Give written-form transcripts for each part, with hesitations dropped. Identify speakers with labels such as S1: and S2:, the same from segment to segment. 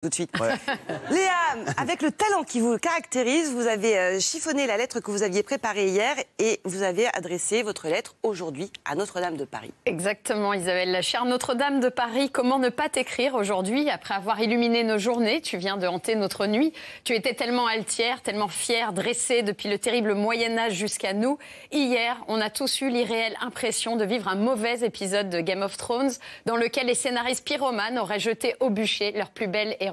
S1: Tout de suite. Ouais. Léa, avec le talent qui vous caractérise, vous avez chiffonné la lettre que vous aviez préparée hier et vous avez adressé votre lettre aujourd'hui à Notre-Dame de Paris.
S2: Exactement, Isabelle. La chère Notre-Dame de Paris, comment ne pas t'écrire aujourd'hui après avoir illuminé nos journées? Tu viens de hanter notre nuit. Tu étais tellement altière, tellement fière, dressée depuis le terrible Moyen-Âge jusqu'à nous. Hier, on a tous eu l'irréelle impression de vivre un mauvais épisode de Game of Thrones dans lequel les scénaristes pyromanes auraient jeté au bûcher leur plus belle héroïne.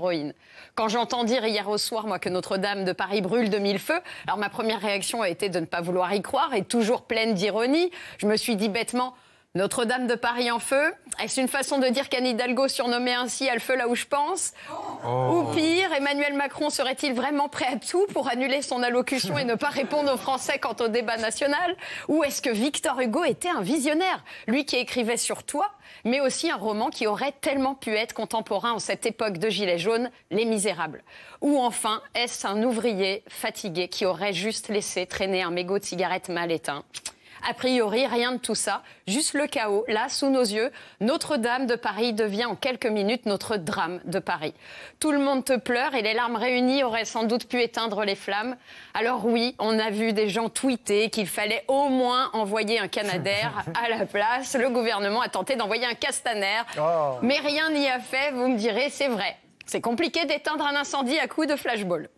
S2: Quand j'entends dire hier au soir, moi, que Notre-Dame de Paris brûle de mille feux, alors ma première réaction a été de ne pas vouloir y croire et toujours pleine d'ironie. Je me suis dit bêtement, Notre-Dame de Paris en feu, est-ce une façon de dire qu'Anne Hidalgo, surnommée ainsi, a le feu là où je pense? Ou pire, Emmanuel Macron serait-il vraiment prêt à tout pour annuler son allocution et ne pas répondre aux Français quant au débat national? Ou est-ce que Victor Hugo était un visionnaire, lui qui écrivait sur toi, mais aussi un roman qui aurait tellement pu être contemporain en cette époque de Gilets jaunes, Les Misérables? Ou enfin, est-ce un ouvrier fatigué qui aurait juste laissé traîner un mégot de cigarette mal éteint? A priori, rien de tout ça, juste le chaos. Là, sous nos yeux, Notre-Dame de Paris devient en quelques minutes notre drame de Paris. Tout le monde te pleure et les larmes réunies auraient sans doute pu éteindre les flammes. Alors oui, on a vu des gens tweeter qu'il fallait au moins envoyer un Canadair à la place. Le gouvernement a tenté d'envoyer un Castaner, mais rien n'y a fait, vous me direz, c'est vrai. C'est compliqué d'éteindre un incendie à coups de flashball.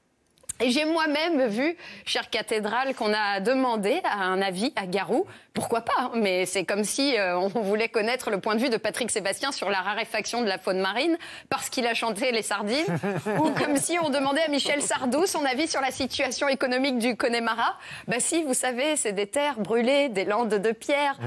S2: Et j'ai moi-même vu, chère cathédrale, qu'on a demandé un avis à Garou. Pourquoi pas, hein, mais c'est comme si on voulait connaître le point de vue de Patrick Sébastien sur la raréfaction de la faune marine parce qu'il a chanté les sardines. Ou comme si on demandait à Michel Sardou son avis sur la situation économique du Connemara. Bah si, vous savez, c'est des terres brûlées, des landes de pierre.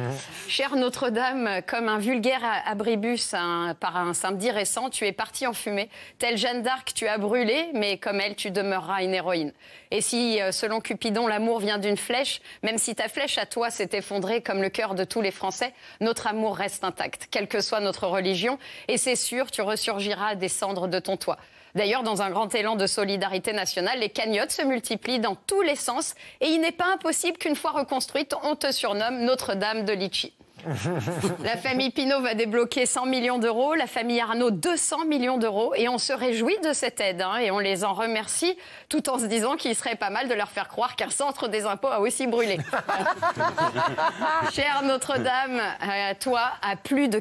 S2: Chère Notre-Dame, comme un vulgaire abribus par un samedi récent, tu es partie en fumée. Telle Jeanne d'Arc, tu as brûlé, mais comme elle, tu demeureras une héroïne. Et si, selon Cupidon, l'amour vient d'une flèche, même si ta flèche à toi s'est effondrée comme le cœur de tous les Français, notre amour reste intact, quelle que soit notre religion. Et c'est sûr, tu ressurgiras des cendres de ton toit. D'ailleurs, dans un grand élan de solidarité nationale, les cagnottes se multiplient dans tous les sens. Et il n'est pas impossible qu'une fois reconstruite, on te surnomme Notre-Dame de Litchi. La famille Pinault va débloquer 100 millions d'euros, la famille Arnaud 200 millions d'euros et on se réjouit de cette aide et on les en remercie tout en se disant qu'il serait pas mal de leur faire croire qu'un centre des impôts a aussi brûlé. Chère Notre-Dame, toi, à plus de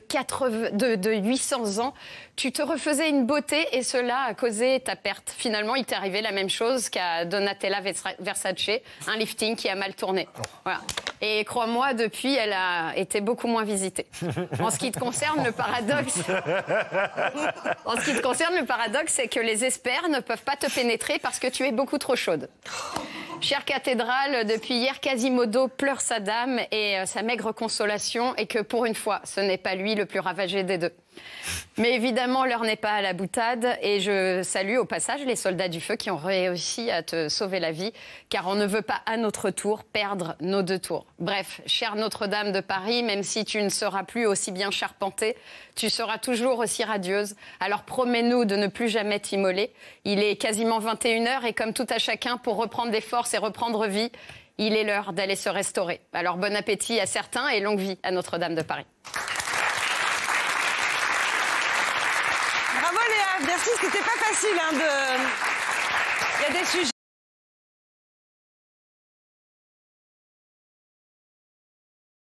S2: 800 ans, tu te refaisais une beauté et cela a causé ta perte. Finalement, il t'est arrivé la même chose qu'à Donatella Versace, un lifting qui a mal tourné. Voilà. Et crois-moi, depuis, elle a été beaucoup moins visitée. En ce qui te concerne, le paradoxe, c'est que les espères ne peuvent pas te pénétrer parce que tu es beaucoup trop chaude. Chère cathédrale, depuis hier, Quasimodo pleure sa dame et sa maigre consolation est que pour une fois, ce n'est pas lui le plus ravagé des deux. Mais évidemment, l'heure n'est pas à la boutade et je salue au passage les soldats du feu qui ont réussi à te sauver la vie car on ne veut pas à notre tour perdre nos deux tours. Bref, chère Notre-Dame de Paris, même si tu ne seras plus aussi bien charpentée, tu seras toujours aussi radieuse. Alors promets-nous de ne plus jamais t'immoler. Il est quasiment 21h et comme tout à chacun, pour reprendre des forces et reprendre vie, il est l'heure d'aller se restaurer. Alors bon appétit à certains et longue vie à Notre-Dame de Paris.
S1: Bravo Léa, merci, c'était pas facile. Il y a des sujets.